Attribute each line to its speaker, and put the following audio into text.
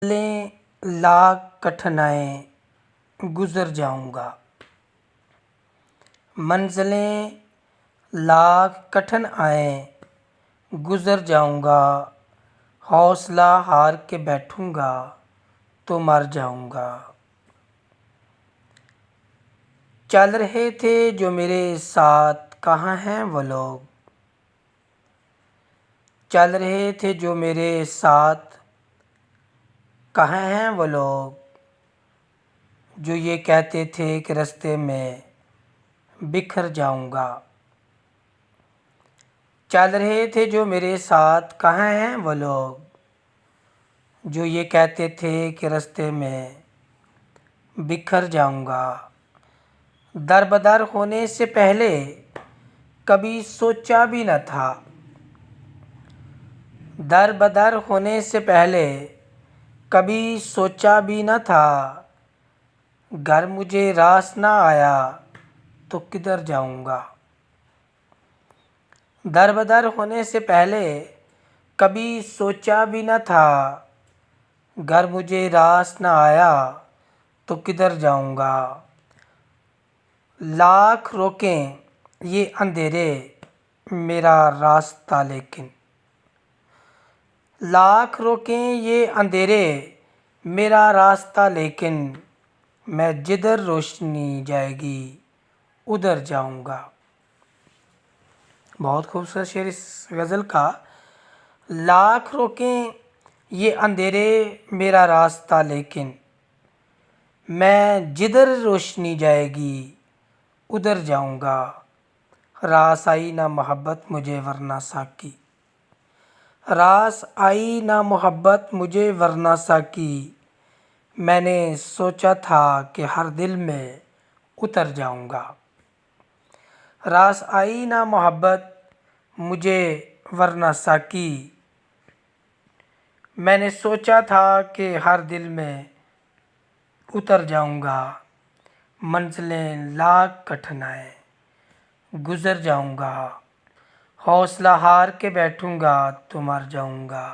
Speaker 1: मंजिलें लाख कठिनाई गुज़र जाऊंगा। मंजिलें लाख कठिन आए गुज़र जाऊंगा। हौसला हार के बैठूंगा तो मर जाऊंगा। चल रहे थे जो मेरे साथ, कहाँ हैं वो लोग। चल रहे थे जो मेरे साथ, कहाँ हैं वो लोग जो ये कहते थे कि रास्ते में बिखर जाऊंगा। चल रहे थे जो मेरे साथ, कहाँ हैं वो लोग जो ये कहते थे कि रास्ते में बिखर जाऊंगा। दर बदर होने से पहले कभी सोचा भी न था। दर बदर होने से पहले कभी सोचा भी न था। घर मुझे रास ना आया तो किधर जाऊंगा। दर बदर होने से पहले कभी सोचा भी न था। घर मुझे रास ना आया तो किधर जाऊंगा। लाख रोकें ये अंधेरे मेरा रास्ता लेकिन। लाख रोकें ये अंधेरे मेरा रास्ता लेकिन। मैं जिधर रोशनी जाएगी उधर जाऊंगा। बहुत खूबसूरत शेर इस गज़ल का। लाख रोकें ये अंधेरे मेरा रास्ता लेकिन। मैं जिधर रोशनी जाएगी उधर जाऊंगा। रास आई ना मोहब्बत मुझे वरना साकी। रास आई ना मोहब्बत मुझे वरना साकी। मैंने सोचा था कि हर दिल में उतर जाऊंगा। रास आई ना मोहब्बत मुझे वरना साकी। मैंने सोचा था कि हर दिल में उतर जाऊंगा। मंजिलें लाख कठिनाई गुज़र जाऊंगा। हौसला हार के बैठूंगा तो मर जाऊंगा।